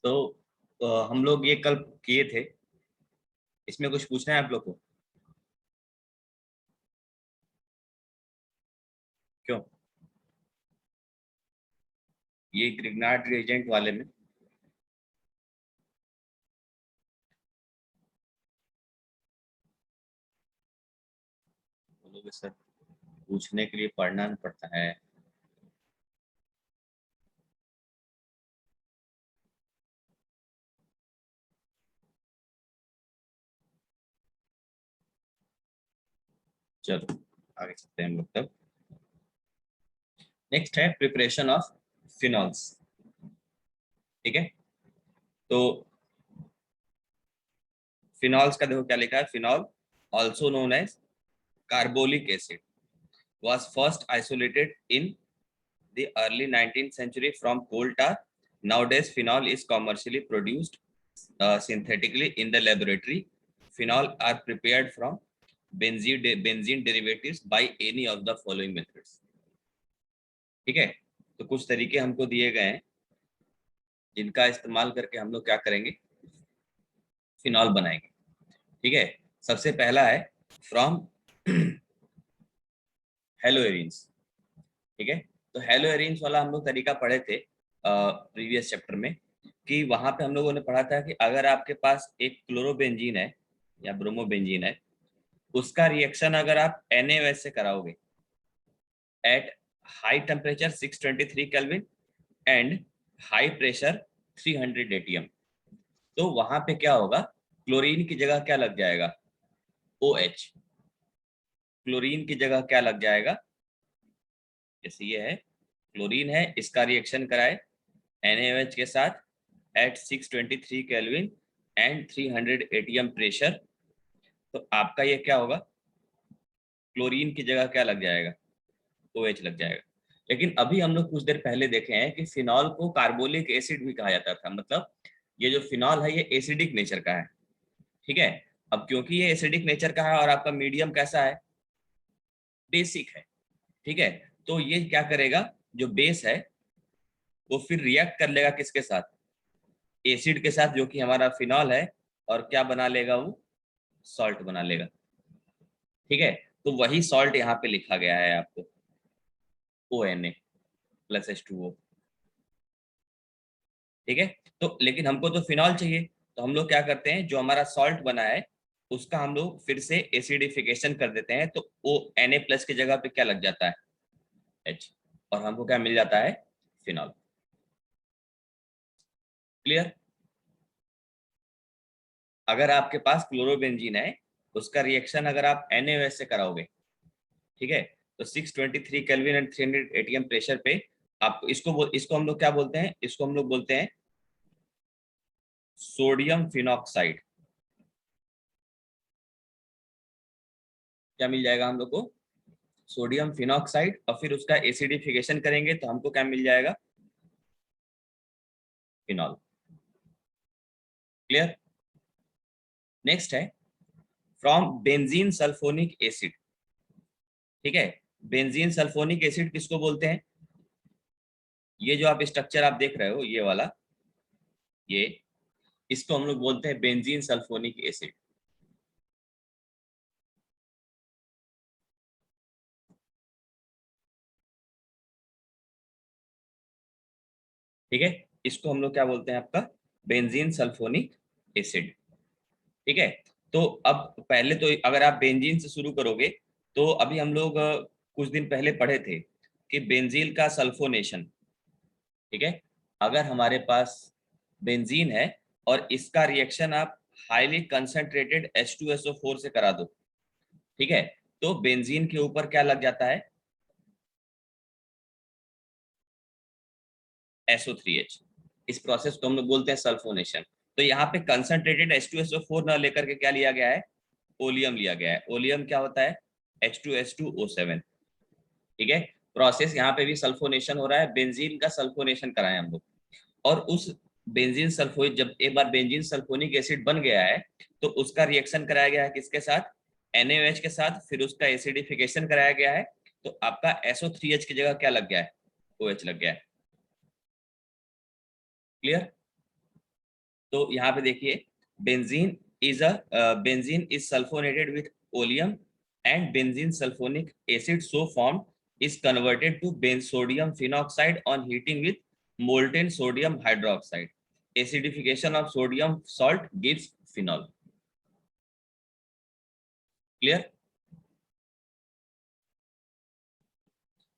तो हम लोग ये कल किए थे, इसमें कुछ पूछना है आप लोग को? क्यों? ये ग्रिग्नार्ड रिएजेंट वाले में बोलोगे सर पूछने के लिए पढ़ना नहीं पड़ता है। चलो आगे चलते हैं हम लोग तब। नेक्स्ट है प्रिपरेशन ऑफ फिनॉल्स। ठीक है, तो फिनॉल्स का देखो क्या लिखा है। Phenol also known as carbolic acid was first isolated in the early 19th century from coal tar. Nowadays, phenol is commercially produced synthetically in the laboratory. Phenol are prepared from benzene derivatives by any of the following methods. ठीक है, तो कुछ तरीके हमको दिए गए हैं जिनका इस्तेमाल करके हम लोग क्या करेंगे, फिनॉल बनाएंगे। ठीक है, सबसे पहला है फ्रॉम हेलोएरिन्स। ठीक है, तो हेलोएरिन्स वाला हम लोग तरीका पढ़े थे प्रीवियस चैप्टर में, कि वहां पे हम लोगों ने पढ़ा था कि अगर आपके पास एक क्लोरोबेंजीन है या ब्रोमोबेंजीन है, उसका रिएक्शन अगर आप NaOH से कराओगे at high temperature 623 kelvin and high pressure 300 atm, तो वहां पे क्या होगा, क्लोरीन की जगह क्या लग जाएगा, OH। क्लोरीन की जगह क्या लग जाएगा, जैसे ये है क्लोरीन है, इसका रिएक्शन कराए NaOH के साथ at 623 kelvin and 300 atm pressure, तो आपका ये क्या होगा, क्लोरीन की जगह क्या लग जाएगा, OH लग जाएगा। लेकिन अभी हम लोग कुछ देर पहले देखे हैं कि फिनॉल को कार्बोलिक एसिड भी कहा जाता था, मतलब ये जो फिनॉल है ये एसिडिक नेचर का है। ठीक है, अब क्योंकि ये एसिडिक नेचर का है और आपका मीडियम कैसा है, बेसिक है। ठीक है, तो ये क्या करेगा, जो बेस है वो फिर रिएक्ट कर लेगा किसके साथ, एसिड के साथ, जो कि हमारा फिनॉल है, और क्या बना लेगा वो, सॉल्ट बना लेगा। ठीक है, तो वही सॉल्ट यहाँ पे लिखा गया है आपको, ONA+H2O। ठीक है, तो लेकिन हमको तो फिनॉल चाहिए, तो हम लोग क्या करते हैं, जो हमारा सॉल्ट बना है उसका हम लोग फिर से एसिडिफिकेशन कर देते हैं, तो ओ Na+ की जगह पे क्या लग जाता है, H, और हमको क्या मिल जाता है, फिनॉल। क्लियर? अगर आपके पास क्लोरोबेंजीन है, उसका रिएक्शन अगर आप NaOH से कराओगे, ठीक है, तो 623 केल्विन एंड 300 atm प्रेशर पे आप इसको हम लोग क्या बोलते हैं, इसको हम लोग बोलते हैं सोडियम फिनॉक्साइड। क्या मिल जाएगा हम लोग को, सोडियम फिनॉक्साइड, और फिर उसका एसिडिफिकेशन करेंगे तो हमको क्या मिल जाएगा, फिनॉल। क्लियर? नेक्स्ट है फ्रॉम बेंजीन सल्फोनिक एसिड। ठीक है, बेंजीन सल्फोनिक एसिड किसको बोलते हैं, ये जो आप स्ट्रक्चर आप देख रहे हो ये वाला, ये इसको हम लोग बोलते हैं बेंजीन सल्फोनिक एसिड। ठीक है, इसको हम लोग क्या बोलते हैं आपका, बेंजीन सल्फोनिक एसिड। ठीक है, तो अब पहले तो अगर आप बेंजीन से शुरू करोगे, तो अभी हम लोग कुछ दिन पहले पढ़े थे कि बेंजीन का सल्फोनेशन। ठीक है, अगर हमारे पास बेंजीन है और इसका रिएक्शन आप हाईली कंसंट्रेटेड H2SO4 से करा दो, ठीक है, तो बेंजीन के ऊपर क्या लग जाता है, SO3H। इस प्रोसेस को हम लोग बोलते हैं सल्फोनेशन। तो यहाँ पे कंसंट्रेटेड H2SO4 ना लेकर के क्या लिया गया है, ओलियम लिया गया है। ओलियम क्या होता है, H2S2O7। ठीक है, प्रोसेस यहाँ पे भी सल्फोनेशन हो रहा है, बेंजीन का सल्फोनेशन कराए हम लोग, और उस बेंजीन सल्फोनिक, जब एक बार बेंजीन सल्फोनिक एसिड बन गया है तो उसका रिएक्शन कराया गया है किसके साथ, NaOH के साथ, फिर उसका एसिडिफिकेशन कराया गया है, तो आपका SO3H की जगह क्या लग गया है, OH लग गया है। क्लियर? तो यहाँ पे देखिए benzene benzene is sulphonated with oleum and benzene sulphonic acid so form is converted to benzodium phenoxide on heating with molten sodium hydroxide. Acidification of sodium salt gives phenol. Clear?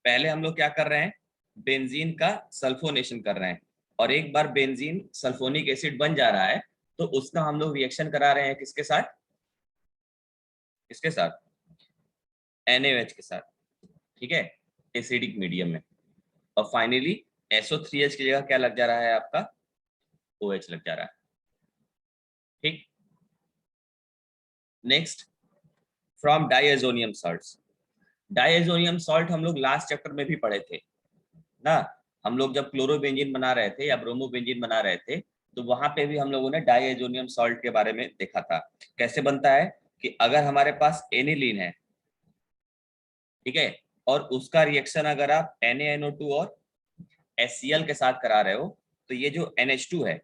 पहले हम लोग क्या कर रहे हैं, बेंजीन का sulphonation कर रहे हैं, और एक बार बेंजीन सल्फोनिक एसिड बन जा रहा है तो उसका हम लोग रिएक्शन करा रहे हैं किसके साथ, किसके साथ, NaOH के साथ, ठीक है, एसिडिक मीडियम में। और फाइनली SO3H की जगह क्या लग जा रहा है आपका, OH लग जा रहा है, ठीक। Next, from diazonium salts. Diazonium salt हम लोग लास्ट चैप्टर में भी पढ़े थे ना, हम लोग जब क्लोरोबेंजीन बना रहे थे या ब्रोमोबेंजीन बना रहे थे तो वहां पे भी हम लोगों ने डाइएजोनियम सॉल्ट के बारे में देखा था। कैसे बनता है कि अगर हमारे पास एनिलीन है, ठीक है, और उसका रिएक्शन अगर आप NaNO2 और HCl के साथ करा रहे हो तो ये जो NH2 है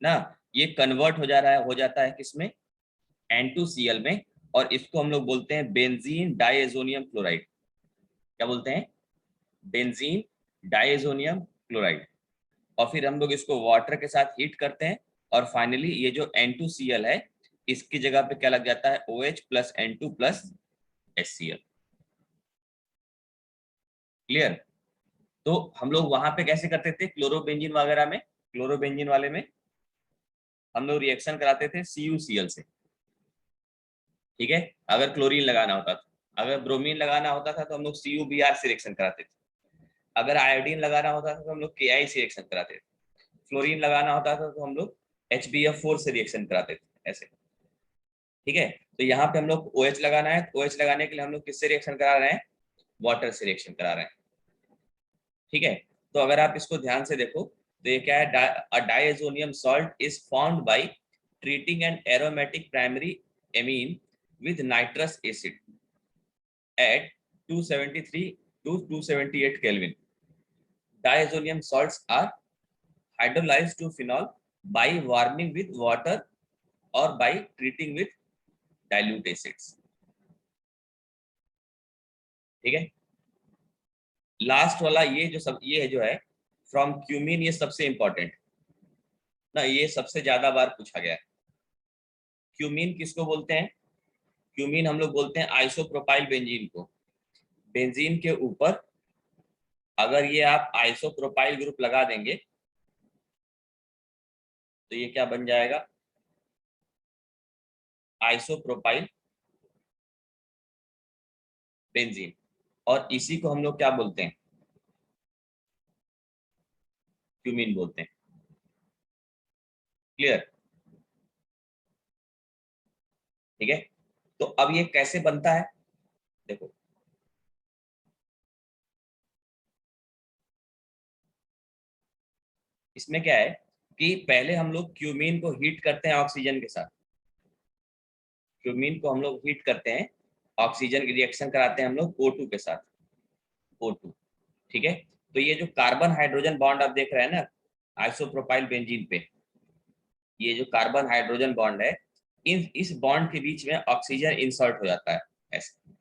ना, ये कन्वर्ट हो जा रहा है, हो जाता है किसमें, N2Cl में, और इसको हम लोग बोलते हैं बेंजीन डाइएजोनियम क्लोराइड। क्या बोलते हैं, बेंजीन डाइएजोनियम क्लोराइड। और फिर हम लोग इसको वाटर के साथ हीट करते हैं और फाइनली ये जो N2Cl है इसकी जगह पे क्या लग जाता है, OH plus N2 plus HCl। Clear? तो हम लोग वहां पे कैसे करते थे, क्लोरोबेंजीन वगैरह में, क्लोरोबेंजीन वाले में हम लोग रिएक्शन कराते थे CuCl से, ठीक है, अगर क्लोरीन लगाना होता था। अगर ब्रोमीन लगाना होता था तो हम लोग CuBr से रिएक्शन कराते थे। अगर आयोडीन लगाना होता था तो हम लोग Ki से रिएक्शन कराते थे। फ्लोरीन लगाना होता था तो हम लोग HBF4 से रिएक्शन कराते थे, ऐसे, ठीक है। तो यहाँ पे हम लोग OH लगाना है, तो OH लगाने के लिए हम लोग किससे रिएक्शन करा रहे हैं, वाटर से रिएक्शन करा रहे हैं, ठीक है। तो अगर आप इसको ध्यान से देखो तो ये क्या है, diazonium salt is formed by treating an aromatic primary amine with nitrous acid at 273 to 278 Kelvin. Diazonium salts are hydrolyzed to phenol by warming with water or by treating with dilute acids. ठीक है। Last वाला ये जो सब ये जो है from cumene, ये सबसे इंपॉर्टेंट ना, ये सबसे ज्यादा बार पूछा गया है। क्यूमीन किसको बोलते हैं, क्यूमीन हम लोग बोलते हैं आइसोप्रोपाइल बेंजीन को। बेंजीन के ऊपर अगर ये आप आइसोप्रोपाइल ग्रुप लगा देंगे तो ये क्या बन जाएगा, आइसोप्रोपाइल बेंजीन। और इसी को हम लोग क्या बोलते हैं, क्यूमीन बोलते हैं। क्लियर? ठीक है। तो अब ये कैसे बनता है, देखो इसमें क्या है कि पहले हम लोग क्यूमीन को हीट करते हैं ऑक्सीजन के साथ, क्यूमीन को हम लोग हीट करते हैं, ऑक्सीजन की रिएक्शन कराते हैं हम लोग O2 के साथ, O2, ठीक है। तो ये जो कार्बन हाइड्रोजन बॉन्ड आप देख रहे हैं ना आइसोप्रोपाइल बेंजीन पे, ये जो कार्बन हाइड्रोजन बॉन्ड है, इस बॉन्ड के बीच में ऑक्सीजन इंसर्ट हो जाता है ऐसे,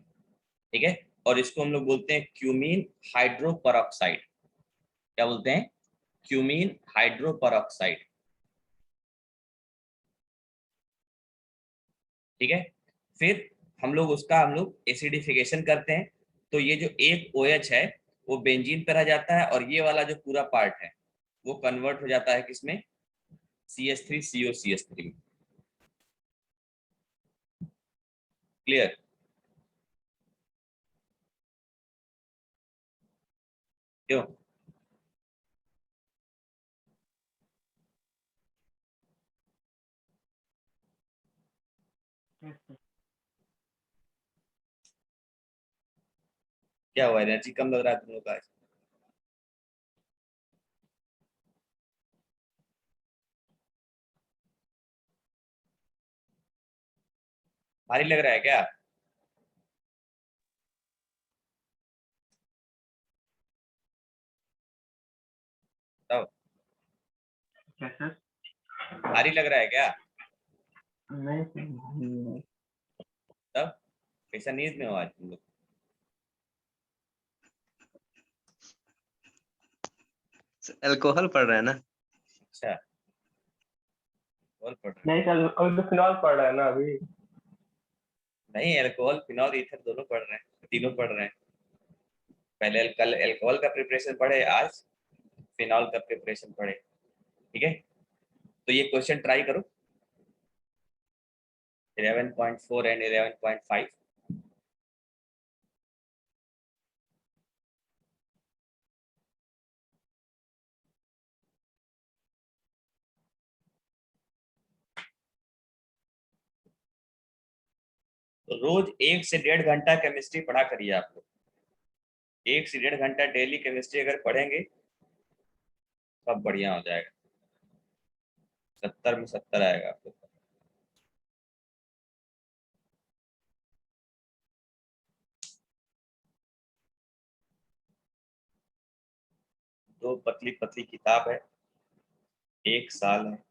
ठीक है। और इसको हम लोग बोलते हैं क्यूमीन हाइड्रोपरऑक्साइड। क्या बोलते हैं, क्यूमीन हाइड्रोपरऑक्साइड, ठीक है। फिर हम लोग एसिडिफिकेशन करते हैं, तो ये जो एक OH है वो बेंजीन पर आ जाता है और ये वाला जो पूरा पार्ट है वो कन्वर्ट हो जाता है किसमें, CH3COCH3 में। क्लियर? क्यों? क्या हुआ, एनर्जी कम लग रहा है तुम लोग का? भारी लग रहा है क्या? बताओ। क्या सर? भारी लग रहा है क्या? नहीं। तब कैसा नींद में हो आज तुम लोग? अल्कोहल पड़ रहा है ना। अच्छा, और पढ़ रहे नहीं सर, अभी तो फिलहाल पढ़ रहा है ना अभी। हो? नहीं, अल्कोहल फिनॉल ईथर दोनों पढ़ रहे हैं, तीनों पढ़ रहे हैं। पहले कल अल्कोहल का प्रिपरेशन पढ़े, आज फिनॉल का प्रिपरेशन पढ़े। ठीक है, तो ये क्वेश्चन ट्राई करो, 11.4 एंड 11.5। तो रोज 1 से 1.5 घंटा केमिस्ट्री पढ़ा करिए आप लोग। 1 से 1.5 घंटा डेली केमिस्ट्री अगर पढ़ेंगे सब बढ़िया हो जाएगा, 70 में 70 आएगा आप लोग। दो पतली पतली किताब है, 1 साल है।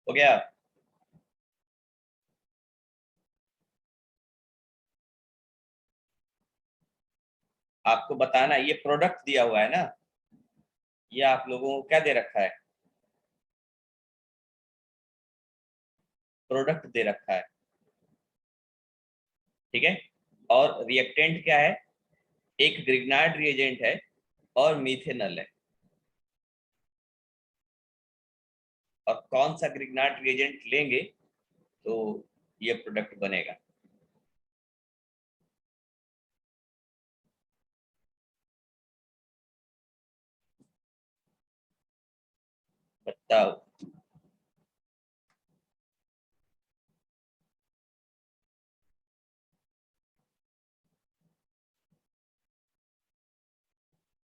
हो गया? आपको बताना, ये प्रोडक्ट दिया हुआ है ना, ये आप लोगों को क्या दे रखा है? प्रोडक्ट दे रखा है। ठीक है, और रिएक्टेंट क्या है? एक ग्रिग्नार्ड रिएजेंट है और मीथेनॉल है। और कौन सा ग्रिग्नार्ड रिएजेंट लेंगे तो ये प्रोडक्ट बनेगा? बताओ।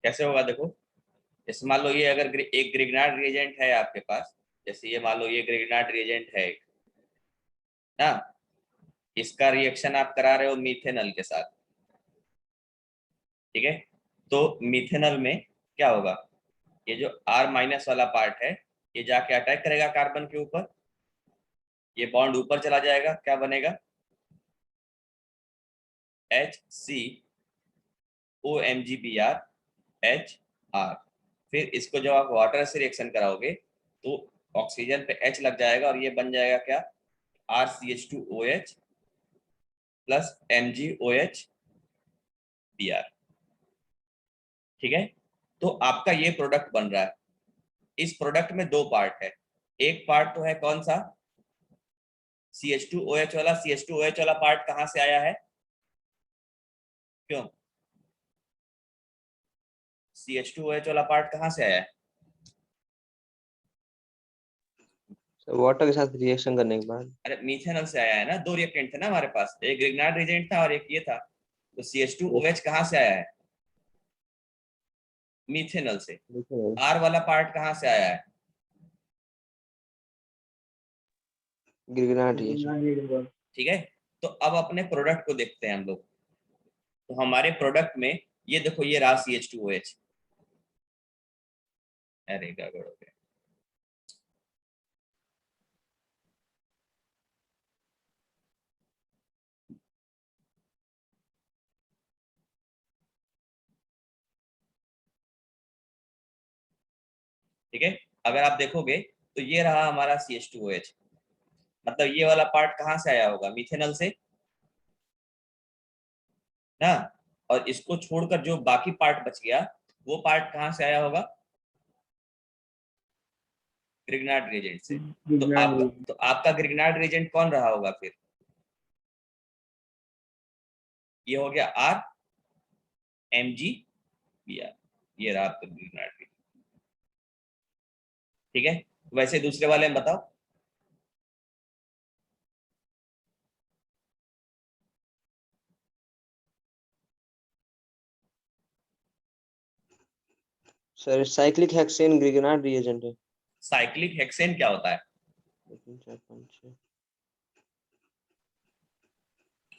कैसे होगा देखो, जैसे मान लो ये अगर एक ग्रिग्नार्ड रिएजेंट है आपके पास, जैसे ये मान लो ये ग्रिग्नार्ड रिएजेंट है एक ना, इसका रिएक्शन आप करा रहे हो मीथेनॉल के साथ। ठीक है, तो मीथेनॉल में क्या होगा, ये जो R माइनस वाला पार्ट है ये जाके अटैक करेगा कार्बन के ऊपर, ये बॉन्ड ऊपर चला जाएगा, क्या बनेगा? HCOMgBr फिर इसको जब आप वाटर से रिएक्शन कराओगे तो ऑक्सीजन पे H लग जाएगा और ये बन जाएगा क्या? RCH2OH plus MgOH Br। ठीक है, तो आपका ये प्रोडक्ट बन रहा है। इस प्रोडक्ट में दो पार्ट है, एक पार्ट तो है कौन सा? CH2OH वाला। CH2OH वाला पार्ट कहां से आया है? क्यों? CH2OH वाला पार्ट कहां से आया है? वाटर के साथ रिएक्शन करने के बाद। अरे मीथेनॉल से आया है ना, दो रिएक्टेंट थे ना हमारे पास, एक ग्रिग्नार्ड रिएजेंट था और एक ये था। तो CH2OH कहां से आया है? मीथेनॉल से। R वाला पार्ट कहां से आया है? गिरगिराट रिएक्शन। ठीक है, तो अब अपने प्रोडक्ट को देखते हैं हम लोग। तो हमारे प्रोडक्ट में ये देखो, ये रहा CH2OH। अरे गड़बड़ हो गया। ठीक है, अगर आप देखोगे तो ये रहा हमारा CH2OH, मतलब ये वाला पार्ट कहां से आया होगा? मीथेनॉल से ना। और इसको छोड़कर जो बाकी पार्ट बच गया वो पार्ट कहां से आया होगा? ग्रिग्नार्ड रिएजेंट से। तो आपका ग्रिग्नार्ड रिएजेंट कौन रहा होगा फिर? ये हो गया R M G B R, ये रहा आपका ग्रिग्नार्ड रिएजेंट। ठीक है, वैसे दूसरे वाले में बताओ। Sir cyclic hexane Grignard reagent है। साइक्लिक हेक्सेन क्या होता है? 4 5 6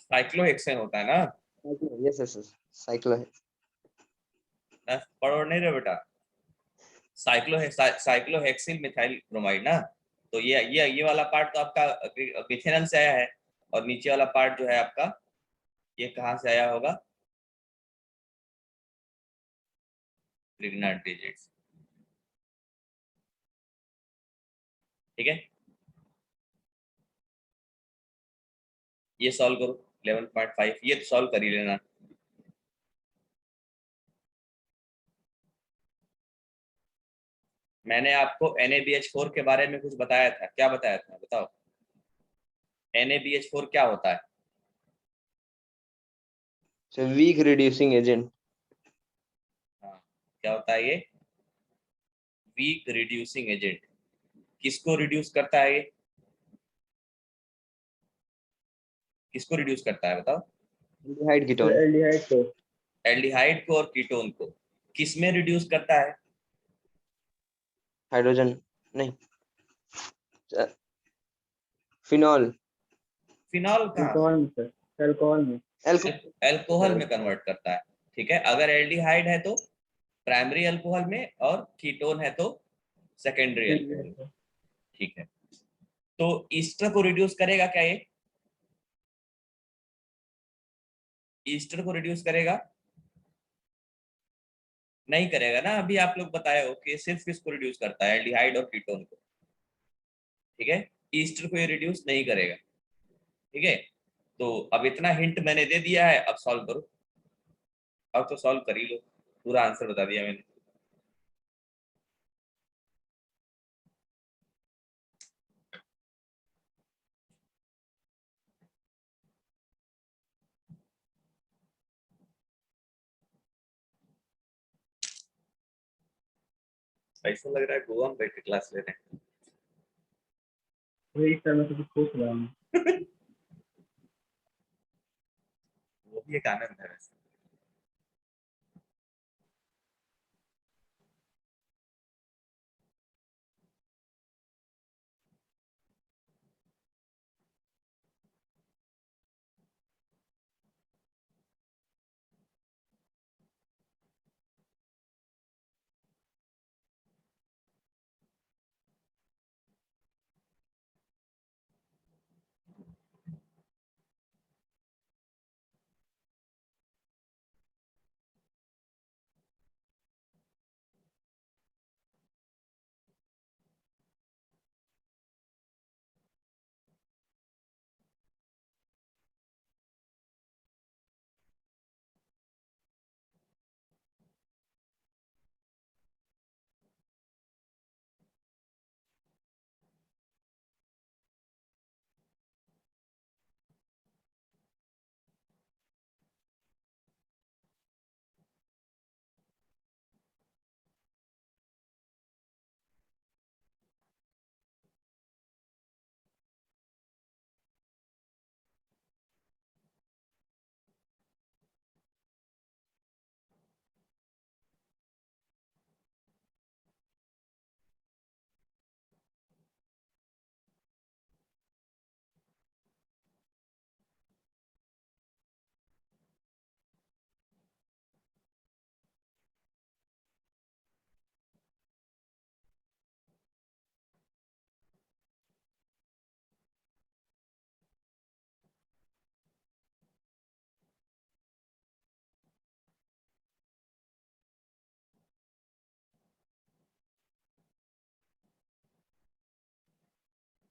साइक्लोहेक्सेन होता है ना? यस यस यस साइक्लो है। पढ़ो नहीं रहे बेटा? साइक्लोहेक्सिल मिथाइल ब्रोमाइड ना। तो ये वाला पार्ट तो आपका मिथेनॉल से आया है, और नीचे वाला पार्ट जो है आपका, ये कहाँ से आया होगा? Grignard reagent. ठीक है, ये सॉल्व करो 11.5, ये तो सॉल्व कर ही लेना। मैंने आपको NaBH4 के बारे में कुछ बताया था, क्या बताया था बताओ? NaBH4 क्या होता है? Sir weak reducing agent. हाँ, क्या होता है ये? Weak reducing agent. किसको रिड्यूस करता है ये? किसको रिड्यूस करता है बताओ? Aldehyde ketone. एल्डिहाइड को। एल्डिहाइड को और कीटोन को। किस में रिड्यूस करता है? हाइड्रोजन नहीं, फिनॉल। फिनॉल कहाँ से? अल्कोहल में सर, अल्कोहल में। अल्कोहल में कन्वर्ट करता है। ठीक है, अगर एल्डिहाइड है तो प्राइमरी अल्कोहल में, और कीटोन है तो सेकेंडरी अल्कोहल। ठीक है, तो ईस्टर को रिड्यूस करेगा क्या ये? ईस्टर को रिड्यूस करेगा? नहीं करेगा ना। अभी आप लोग बताए हो कि सिर्फ किसको रिड्यूस करता है? एल्डिहाइड और कीटोन को। ठीक है, ईस्टर को ये रिड्यूस नहीं करेगा। ठीक है, तो अब इतना हिंट मैंने दे दिया है, अब सॉल्व करो। अब तो सॉल्व कर ही लो, पूरा आंसर बता दिया मैंने। ऐसा लग रहा है गोवा में बैठ के क्लास ले रहे वही सर, मैं तो कुछ सोच रहा हूँ। हैं। वो भी एक आनंद है वैसे।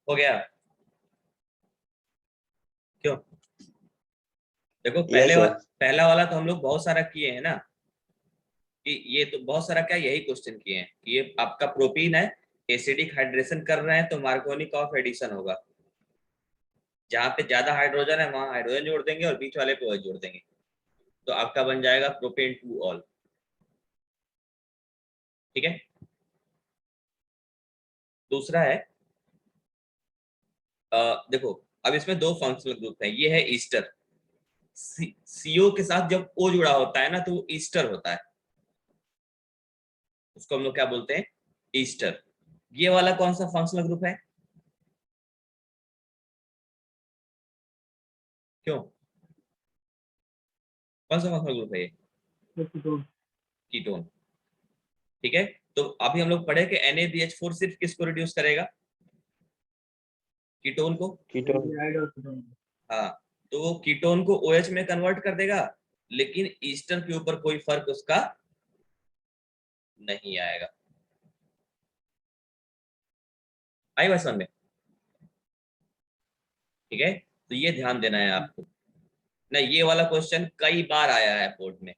हो गया? क्यों? देखो यस सर। पहला वाला तो हम लोग बहुत सारा किए हैं ना, कि ये तो बहुत सारा क्या, यही क्वेश्चन किए हैं कि ये आपका प्रोटीन है, एसिडिक हाइड्रेशन कर रहे हैं तो मार्कोनिक ऑफ एडिशन होगा, जहां पे ज्यादा हाइड्रोजन है वहां हाइड्रोजन जोड़ देंगे और बीच वाले को OH जोड़ देंगे, तो आपका बन जाएगा प्रोपेन 2 ऑल। ठीक है। दूसरा है देखो, अब इसमें दो फंक्शनल ग्रुप है, ये है ईस्टर। CO के साथ जब O जुड़ा होता है ना तो वो ईस्टर होता है, उसको हम लोग क्या बोलते हैं, ईस्टर। ये वाला कौन सा फंक्शनल ग्रुप है, क्यों, कौन सा फंक्शनल ग्रुप है ये, कीटोन। कीटोन। ठीक है, तो अभी हम लोग पढ़े कि NaBH4 सिर्फ किसको रिड्यूस करेगा, कीटोन को। कीटोन। एल्डिहाइड और कीटोन। हाँ, तो वो कीटोन को OH में कन्वर्ट कर देगा, लेकिन ईस्टर के ऊपर कोई फर्क उसका नहीं आएगा। आई बात समझ में। ठीक है, तो ये ध्यान देना है आपको ना, ये वाला क्वेश्चन कई बार आया है बोर्ड में,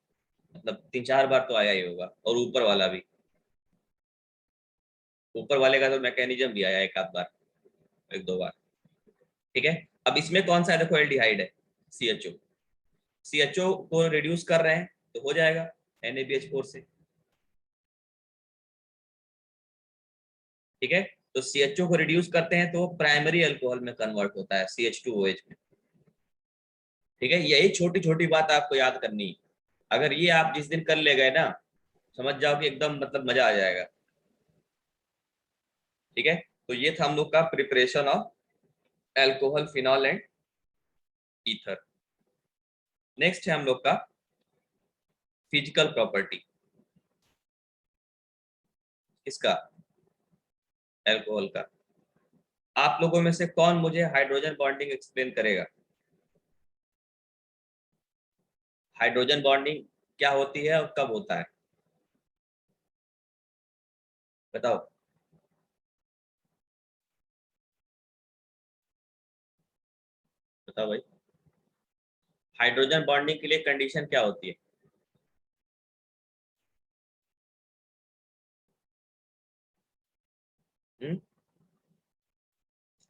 मतलब 3-4 बार तो आया ही होगा, और ऊपर वाला भी, ऊपर वाले का तो मैकेनिज्म भी आया एक आध बार, 1-2 बार। ठीक है, अब इसमें कौन सा है, देखो एल्डिहाइड है, CHO। CHO को रिड्यूस कर रहे हैं तो हो जाएगा NaBH4 से। ठीक है, तो CHO को रिड्यूस करते हैं तो प्राइमरी अल्कोहल में कन्वर्ट होता है CH2OH में। ठीक है, यही छोटी छोटी बात आपको याद करनी है, अगर ये आप जिस दिन कर ले गए ना, समझ जाओ कि एकदम मतलब मजा आ जाएगा। ठीक है, तो ये था हम लोग का preparation of alcohol, phenol and ether. Next है हम लोग का फिजिकल प्रॉपर्टी, इसका अल्कोहल का। आप लोगों में से कौन मुझे हाइड्रोजन बॉन्डिंग एक्सप्लेन करेगा, हाइड्रोजन बॉन्डिंग क्या होती है और कब होता है, बताओ। बताओ भाई, हाइड्रोजन बॉन्डिंग के लिए कंडीशन क्या होती है,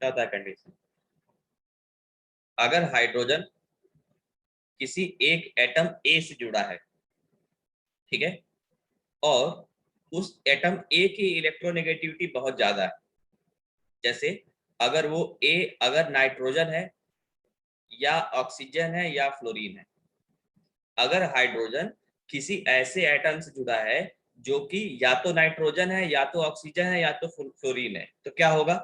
क्या होता है कंडीशन, अगर हाइड्रोजन किसी एक एटम A से जुड़ा है, ठीक है, और उस एटम A की इलेक्ट्रोनेगेटिविटी बहुत ज्यादा है, जैसे अगर वो A अगर नाइट्रोजन है या ऑक्सीजन है या फ्लोरीन है, अगर हाइड्रोजन किसी ऐसे एटम से जुड़ा है जो कि या तो नाइट्रोजन है या तो ऑक्सीजन है या तो फ्लोरीन है, तो क्या होगा,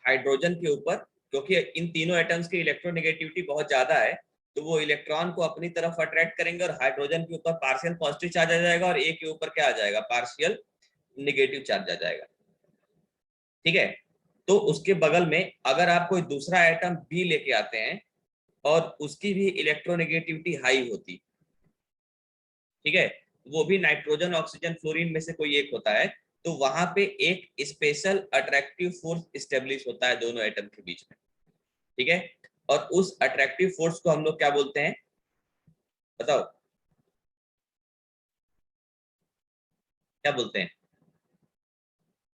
हाइड्रोजन के ऊपर, क्योंकि इन तीनों एटम्स की इलेक्ट्रोनेगेटिविटी बहुत ज्यादा है, तो वो इलेक्ट्रॉन को अपनी तरफ अट्रैक्ट करेंगे और हाइड्रोजन के ऊपर पार्शियल पॉजिटिव चार्ज आ जाएगा और A के ऊपर क्या आ जाएगा, पार्शियल निगेटिव चार्ज आ जाएगा। ठीक है, तो उसके बगल में अगर आप कोई दूसरा एटम B लेके आते हैं और उसकी भी इलेक्ट्रोनेगेटिविटी हाई होती, ठीक है, वो भी नाइट्रोजन ऑक्सीजन फ्लोरीन में से कोई एक होता है, तो वहां पे एक स्पेशल अट्रैक्टिव फोर्स स्टेब्लिश होता है दोनों एटम के बीच में। ठीक है, और उस अट्रैक्टिव फोर्स को हम लोग क्या बोलते हैं, बताओ, क्या बोलते हैं,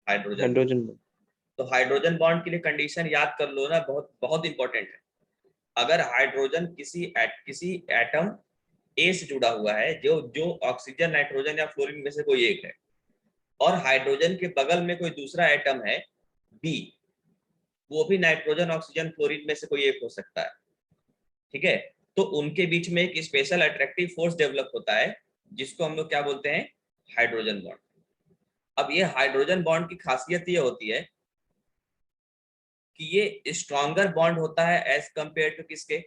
हाइड्रोजन। हाइड्रोजन। तो हाइड्रोजन बॉन्ड के लिए कंडीशन याद कर लो ना, बहुत बहुत इंपॉर्टेंट है। अगर हाइड्रोजन किसी एटम ए से जुड़ा हुआ है, जो जो ऑक्सीजन नाइट्रोजन या फ्लोरीन में से कोई एक है, और हाइड्रोजन के बगल में कोई दूसरा एटम है बी, वो भी नाइट्रोजन ऑक्सीजन फ्लोरीन में से कोई एक हो सकता है। ठीक है, तो उनके बीच में एक स्पेशल अट्रैक्टिव फोर्स डेवलप होता है, जिसको हम लोग क्या बोलते हैं, हाइड्रोजन बॉन्ड। अब ये हाइड्रोजन बॉन्ड की खासियत ये होती है कि ये स्ट्रॉन्गर बॉन्ड होता है एज कंपेयर टू किसके,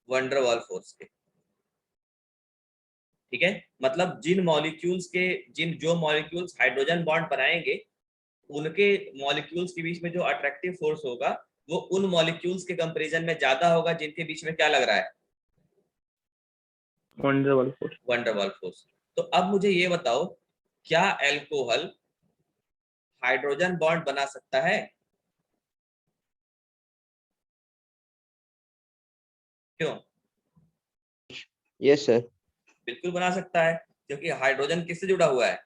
वंडरवाल फोर्स के। ठीक है, मतलब जिन जो मॉलिक्यूल्स हाइड्रोजन बॉन्ड बनाएंगे, उनके मॉलिक्यूल्स के बीच में जो अट्रैक्टिव फोर्स होगा वो उन मॉलिक्यूल्स के कंपैरिजन में ज्यादा होगा जिनके बीच में क्या लग रहा है, वंडरवाल फोर्स। Van der Waals force. तो अब मुझे ये बताओ, क्या अल्कोहल हाइड्रोजन बॉन्ड बना सकता है, क्यों, यस सर। बिल्कुल बना सकता है, क्योंकि हाइड्रोजन किससे जुड़ा हुआ है?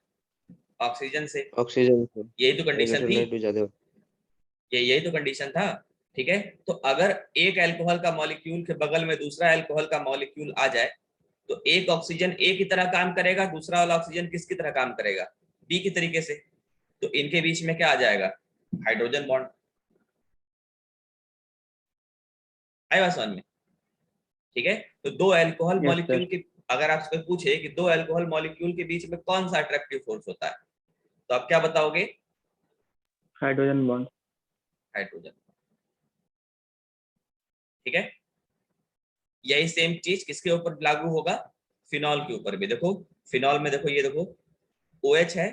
ऑक्सीजन से। ऑक्सीजन से यही तो कंडीशन थी, इलेक्ट्रोलाइट भी ज्यादा होता यही तो कंडीशन था। ठीक है, तो अगर एक अल्कोहल का मॉलिक्यूल के बगल में दूसरा अल्कोहल का मॉलिक्यूल आ जाए तो एक ऑक्सीजन ए की तरह काम करेगा, दूसरा वाला ऑक्सीजन किसकी तरह काम करेगा? बी की तरीके से। तो इनके बीच में क्या आ जाएगा? Hydrogen bond. आया बात समझ में? ठीक है, तो दो अल्कोहल यस मॉलिक्यूल सर। के, अगर आपसे पूछे कि दो अल्कोहल मॉलिक्यूल के बीच में कौन सा अट्रैक्टिव फोर्स होता है, तो आप क्या बताओगे? Hydrogen bond. हाइड्रोजन। ठीक है, यही सेम चीज किसके ऊपर लागू होगा? फिनॉल के ऊपर भी। देखो फिनॉल में देखो, ये देखो OH है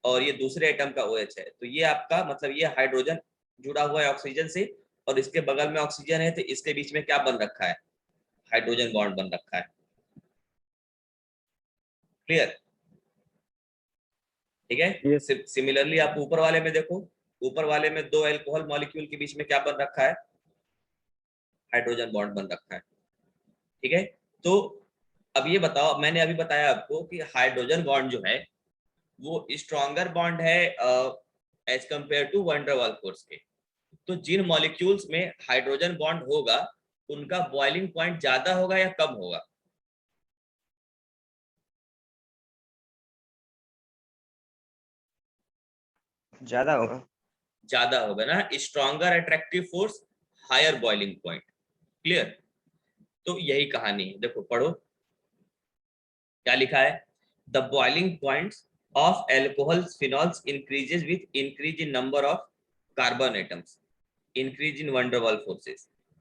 और ये दूसरे एटम का OH है, तो ये आपका मतलब ये हाइड्रोजन जुड़ा हुआ है ऑक्सीजन से, और इसके बगल में ऑक्सीजन है, तो इसके बीच में क्या बन रखा है? हाइड्रोजन बॉन्ड बन रखा है। क्लियर? ठीक यस। है, सिमिलरली आप ऊपर वाले में देखो, ऊपर वाले में दो अल्कोहल मॉलिक्यूल के बीच में क्या बन रखा है? हाइड्रोजन बॉन्ड बन रखा है। ठीक है, तो अब ये बताओ, मैंने अभी बताया आपको कि हाइड्रोजन बॉन्ड जो है वो स्ट्रॉन्गर बॉन्ड है as compare to van der Waals force के। तो जिन मॉलिक्यूल्स में हाइड्रोजन बॉन्ड होगा उनका बॉइलिंग पॉइंट ज्यादा होगा या कम होगा? है। ज्यादा होगा। ज्यादा होगा ना, stronger attractive force, higher boiling point. Clear? तो यही कहानी है, देखो पढ़ो क्या लिखा है। The boiling points of alcohols phenols increases with increase in number of carbon atoms, increase in van der Waals forces.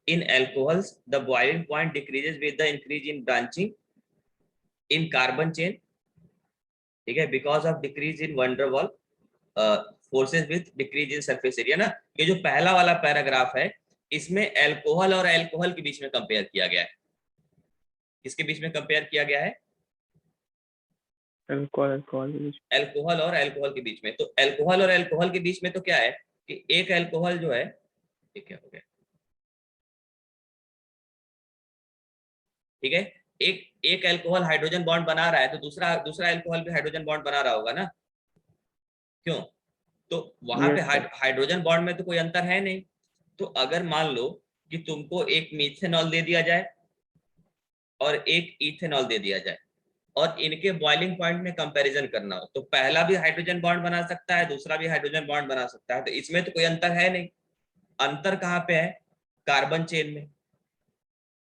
In alcohols, the boiling point decreases with the increase in branching in carbon chain. ठीक है, because of decrease in van der Waals forces with decrease in surface area ना। ये जो पहला वाला paragraph है इसमें alcohol और अल्कोहल के बीच में कंपेयर किया गया है। किसके बीच में कंपेयर किया गया है? Alcohol alcohol. अल्कोहल और अल्कोहल के बीच में। तो अल्कोहल और अल्कोहल के बीच में तो क्या है कि एक अल्कोहल जो है, ठीक है हो गया, ठीक है, एक एक अल्कोहल हाइड्रोजन बॉन्ड बना रहा है तो दूसरा दूसरा अल्कोहल भी हाइड्रोजन बॉन्ड बना रहा होगा ना। क्यों? तो वहां पे यस सर। हाइड्रोजन बॉन्ड में तो कोई अंतर है नहीं। तो अगर मान लो कि तुमको एक मीथेनॉल दे दिया जाए और एक इथेनॉल दे दिया जाए और इनके बॉइलिंग पॉइंट में कंपैरिजन करना हो, तो पहला भी हाइड्रोजन बॉन्ड बना सकता है, दूसरा भी हाइड्रोजन बॉन्ड बना सकता है, तो इसमें तो कोई अंतर है नहीं। अंतर कहाँ पे है? कार्बन चेन में।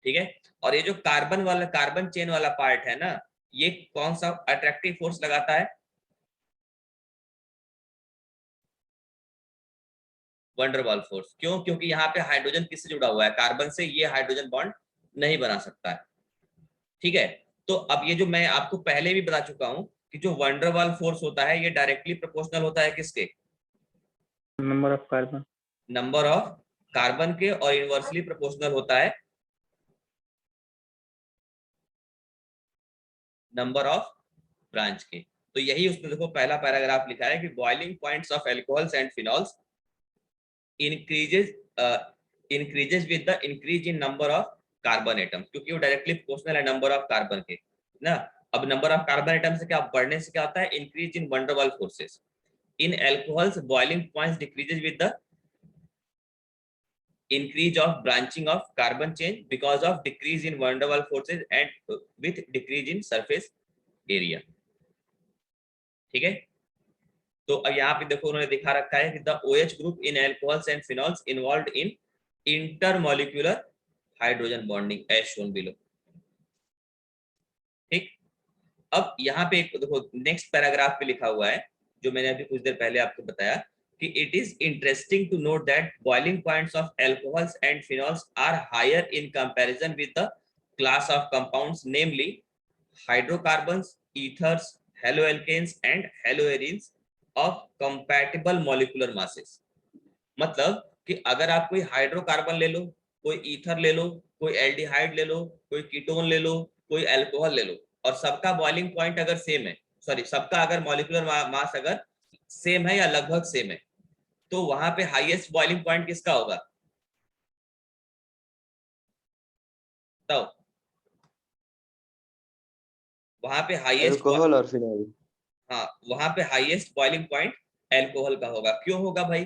ठीक है, और ये जो कार्बन वाला कार्बन चेन वाला पार्ट है ना, ये कौन सा अट्रैक्टिव फोर्स लगाता है? Van der Waals force. क्यों? क्योंकि यहाँ पे हाइड्रोजन किससे जुड़ा हुआ है? कार्बन से। ये हाइड्रोजन बॉन्ड नहीं बना सकता है। ठीक है, तो अब ये जो मैं आपको पहले भी बता चुका हूं कि जो वैन डर वाल्स फोर्स होता है ये डायरेक्टली प्रोपोर्शनल होता है किसके? Number of carbon. Number of carbon के, और इनवर्सली प्रोपोर्शनल होता है नंबर ऑफ ब्रांच के। तो यही उसमें देखो पहला पैराग्राफ लिखा है कि boiling points of alcohols and phenols increases increases with the increase in number of carbon atom, क्योंकि वो डायरेक्टली प्रोपोर्शनल है नंबर ऑफ कार्बन के ना। अब नंबर ऑफ कार्बन एटम से क्या बढ़ने से क्या होता है? Increase in van der Waals forces. In alcohols boiling points decreases with the increase of branching of carbon chain because of decrease in van der Waals forces and with decrease in surface area। ठीक है, तो अब यहाँ पे देखो उन्होंने दिखा रखा है कि the OH group in alcohols and phenols involved in intermolecular hydrogen bonding as shown below. ठीक, अब यहाँ पे एक देखो नेक्स्ट पैराग्राफ पे लिखा हुआ है जो मैंने अभी कुछ देर पहले आपको बताया कि it is interesting to note that boiling points of alcohols and phenols are higher in comparison with the class of compounds namely hydrocarbons, ethers, haloalkanes and haloarenes of compatible molecular masses. मतलब कि अगर आप कोई hydrocarbon ले लो, कोई ether ले लो, कोई aldehyde ले लो, कोई कीटोन ले लो, कोई अल्कोहल ले लो, और सबका बॉइलिंग पॉइंट अगर सेम है, सॉरी सबका अगर मॉलिक्यूलर मास अगर सेम है या लगभग सेम है, तो वहां पे हाईएस्ट बॉइलिंग पॉइंट किसका होगा? बताओ। वहां पे हाईएस्ट, अल्कोहल और फिनॉल। हाँ वहां पे हाईएस्ट बॉइलिंग पॉइंट एल्कोहल का होगा। क्यों होगा भाई?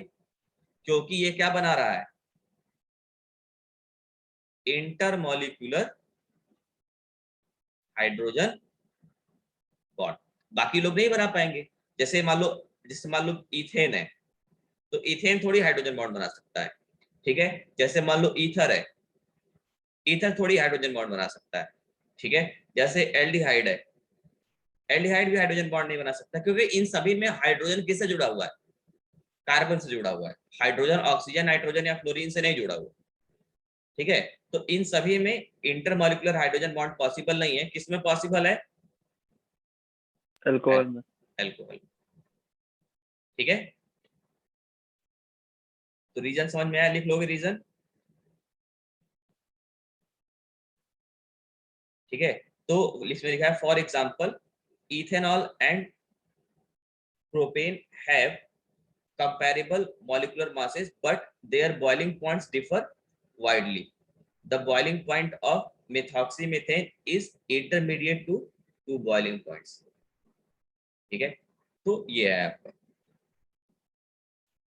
क्योंकि ये क्या बना रहा है, इंटरमॉलिक्यूलर हाइड्रोजन बॉन्ड। बाकी लोग नहीं बना पाएंगे। जैसे मान लो इथेन है, तो इथेन थोड़ी हाइड्रोजन बॉन्ड बना सकता है, ठीक है। जैसे मान लो ईथर है, ईथर थोड़ी हाइड्रोजन बॉन्ड बना सकता है, ठीक है। जैसे एल्डिहाइड है, एल्डिहाइड भी हाइड्रोजन बॉन्ड नहीं बना सकता, क्योंकि इन सभी में हाइड्रोजन किससे जुड़ा हुआ है, कार्बन से जुड़ा हुआ है। हाइड्रोजन ऑक्सीजन, नाइट्रोजन या फ्लोरीन से नहीं जुड़ा हुआ, ठीक है। तो इन सभी में इंटरमॉलिक्यूलर हाइड्रोजन बॉन्ड पॉसिबल नहीं है। किसमें पॉसिबल है? अल्कोहल में। एल्कोहल, ठीक है। तो रीजन समझ में आया? लिख लोगे रीजन, ठीक है। तो लिस्ट में लिखा है for example ethanol and propane have comparable molecular masses but their boiling points differ widely. The boiling point of methoxymethane is intermediate to two boiling points, ठीक है। तो ये है आपका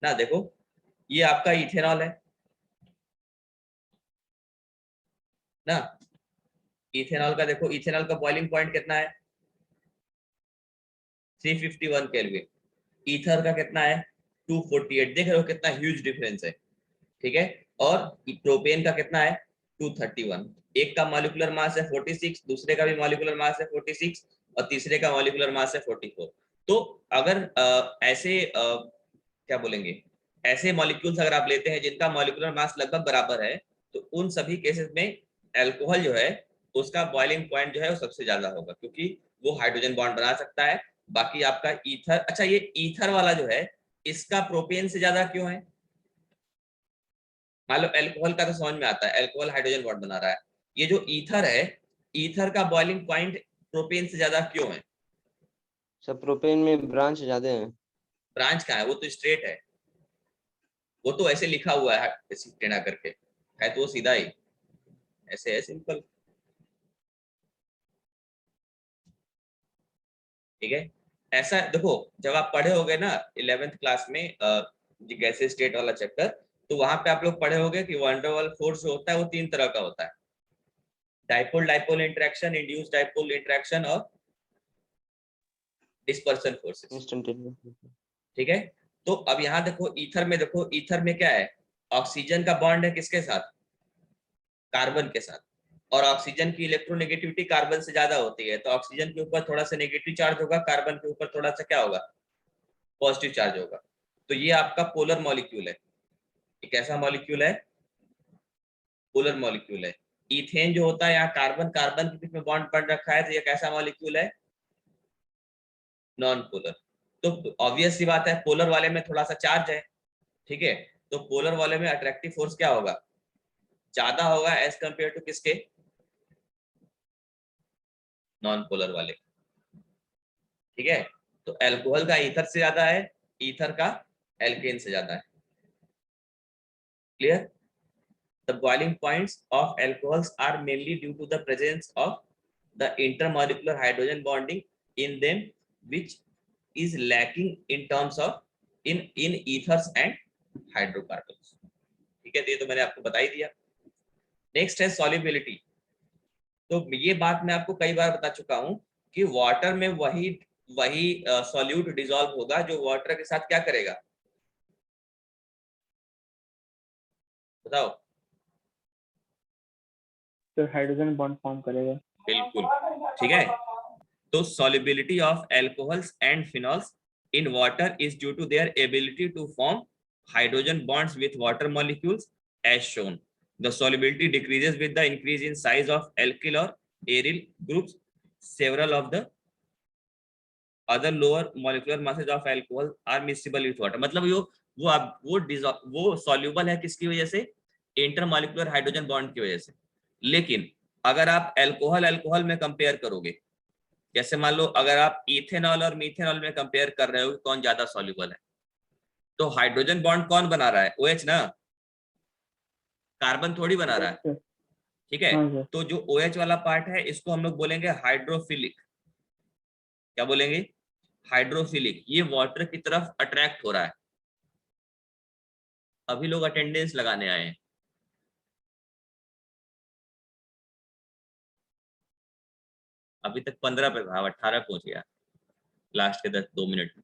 ना, देखो ये आपका इथेनॉल है ना। इथेनॉल का देखो, इथेनॉल का बॉइलिंग पॉइंट कितना है, 351 केल्विन। ईथर का कितना है, 248। देख रहे हो कितना ह्यूज डिफरेंस है, ठीक है। और प्रोपेन का कितना है, 231। एक का मॉलिक्यूलर मास है 46, दूसरे का भी मॉलिक्यूलर मास है 46, और तीसरे का मॉलिक्यूलर मास है 44। तो अगर ऐसे क्या बोलेंगे, ऐसे मॉलिक्यूल्स अगर आप लेते हैं जिनका मॉलिक्यूलर मास लगभग बराबर है, तो उन सभी केसेस में एल्कोहल जो है उसका बॉइलिंग पॉइंट जो है वो सबसे ज्यादा होगा, क्योंकि वो हाइड्रोजन बॉन्ड बना सकता है। बाकी आपका ईथर, अच्छा ये ईथर वाला जो है इसका प्रोपेन से ज्यादा क्यों है? मान लो एल्कोहल का तो समझ में आता है, एल्कोहल हाइड्रोजन बॉन्ड बना रहा है। ये जो ईथर है, ईथर का बॉइलिंग पॉइंट प्रोपेन से ज्यादा क्यों है? सब प्रोपेन में ब्रांच ज्यादा है। ब्रांच कहाँ है, वो तो स्ट्रेट है, वो तो ऐसे लिखा हुआ है ऐसे टेढ़ा करके, है तो वो सीधा ही ऐसे है, सिंपल, ठीक है। ऐसा देखो, जब आप पढ़े होगे ना 11th क्लास में गैसेस स्टेट वाला चैप्टर, तो वहां पे आप लोग पढ़े होगे कि वंडरवॉल फोर्स जो होता है वो 3 तरह का होता है, dipole dipole interaction, induce dipole interaction और डिस्पर्सन फोर्सेस, इंस्टेंटेनियस। ठीक है। तो अब यहाँ देखो ईथर में, देखो ईथर में क्या है, ऑक्सीजन का बॉन्ड है किसके साथ, कार्बन के साथ। और ऑक्सीजन की इलेक्ट्रोनेगेटिविटी कार्बन से ज्यादा होती है, तो ऑक्सीजन के ऊपर थोड़ा सा नेगेटिव चार्ज होगा, कार्बन के ऊपर थोड़ा सा क्या होगा, पॉजिटिव चार्ज होगा। तो ये आपका पोलर मॉलिक्यूल है। ये कैसा मॉलिक्यूल है, पोलर मॉलिक्यूल है। इथेन जो होता है, यहाँ कार्बन कार्बन के बीच में बॉन्ड बन रखा है, तो ये कैसा मॉलिक्यूल है, नॉन पोलर। तो ऑब्वियस सी बात है, पोलर वाले में थोड़ा सा चार्ज है, ठीक है। तो पोलर वाले में अट्रैक्टिव फोर्स क्या होगा, ज्यादा होगा एज कंपेयर टू किसके, नॉन पोलर वाले, ठीक है। तो एल्कोहल का ईथर से ज्यादा है, ईथर का एल्केन से ज्यादा है। Clear? The boiling points of alcohols are mainly due to the presence of the intermolecular hydrogen bonding in them, which is lacking in terms of in ethers and hydrocarbons, ठीक है। तो ये तो मैंने आपको बता ही दिया। नेक्स्ट है सॉल्युबिलिटी। तो ये बात मैं आपको कई बार बता चुका हूं कि वाटर में वही वही सॉल्यूट डिसॉल्व होगा जो वाटर के साथ क्या करेगा, बताओ। तो हाइड्रोजन बॉन्ड फॉर्म करेगा। बिल्कुल, ठीक है। तो solubility of alcohols and phenols in water is due to their ability to form hydrogen bonds with water molecules as shown. The solubility decreases with the increase in size of alkyl or aryl groups. Several of the other lower molecular masses of alcohol are miscible with water. मतलब वो soluble है किसकी वजह से, intermolecular hydrogen bond की वजह से। लेकिन अगर आप अल्कोहल अल्कोहल में कंपेयर करोगे, जैसे मान लो अगर आप इथेनॉल और मीथेनॉल में कंपेयर कर रहे हो कौन ज्यादा सॉल्युबल है, तो हाइड्रोजन बॉन्ड कौन बना रहा है, OH ना, कार्बन थोड़ी बना रहा है, ठीक है। हाँ सर। तो जो OH वाला पार्ट है इसको हम लोग बोलेंगे हाइड्रोफिलिक, क्या बोलेंगे, हाइड्रोफिलिक, ये वाटर की तरफ अट्रैक्ट हो रहा है। अभी लोग अटेंडेंस लगाने आए हैं। अभी तक 15 पे था, 18 पहुंच गया लास्ट के 2 मिनट में।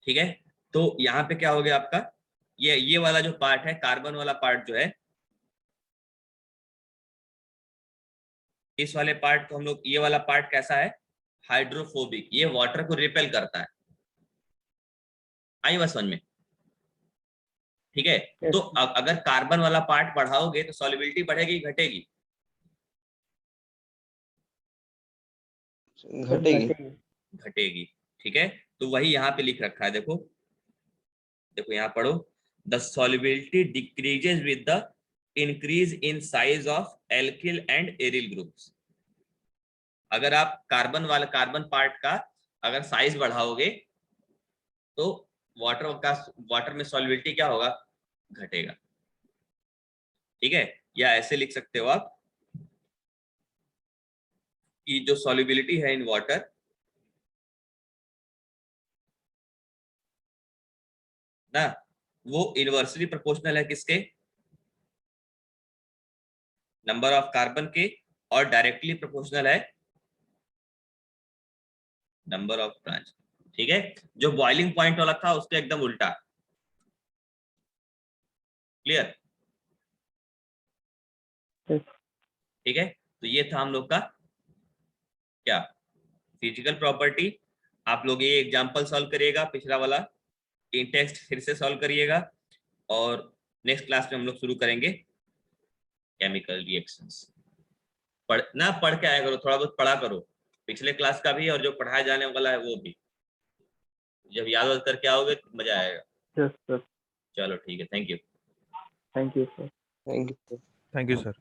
ठीक है, तो यहाँ पे क्या हो गया आपका, ये वाला जो पार्ट है, कार्बन वाला पार्ट जो है, इस वाले पार्ट को हम लोग, ये वाला पार्ट कैसा है, हाइड्रोफोबिक, ये वाटर को रिपेल करता है। आई बात समझ में? ठीक है, Yes, तो अगर कार्बन वाला पार्ट बढ़ाओगे तो सॉल्युबिलिटी बढ़ेगी घटेगी? sir, घटेगी। घटेगी। घटेगी। ठीक है, तो वही यहाँ पे लिख रखा है, देखो देखो यहाँ पढ़ो, the solubility decreases with the increase in size of alkyl and aryl groups. अगर आप कार्बन पार्ट का अगर साइज बढ़ाओगे तो वाटर में सॉल्युबिलिटी क्या होगा, घटेगा। ठीक है, या ऐसे लिख सकते हो आप कि जो सॉल्युबिलिटी है इन वाटर, ना, वो इनवर्सली प्रोपोर्शनल है किसके, नंबर ऑफ कार्बन के, और डायरेक्टली प्रोपोर्शनल है नंबर ऑफ ब्रांच। ठीक है, जो बॉइलिंग पॉइंट वाला था उसके एकदम उल्टा। क्लियर? Yes, ठीक है, तो ये था हम लोग का क्या, फिजिकल प्रॉपर्टी। आप लोग ये एग्जांपल सॉल्व करिएगा, पिछला वाला इन टेक्स्ट फिर से सॉल्व करिएगा, और नेक्स्ट क्लास में हम लोग शुरू करेंगे केमिकल रिएक्शंस। पढ़ के आया करो, थोड़ा बहुत पढ़ा करो, पिछले क्लास का भी और जो पढ़ाया जाने वाला है वो भी। जब याद करके आओगे तो मजा आएगा। yes, sir. चलो ठीक है, thank you. Thank you, sir. Thank you. Thank you sir.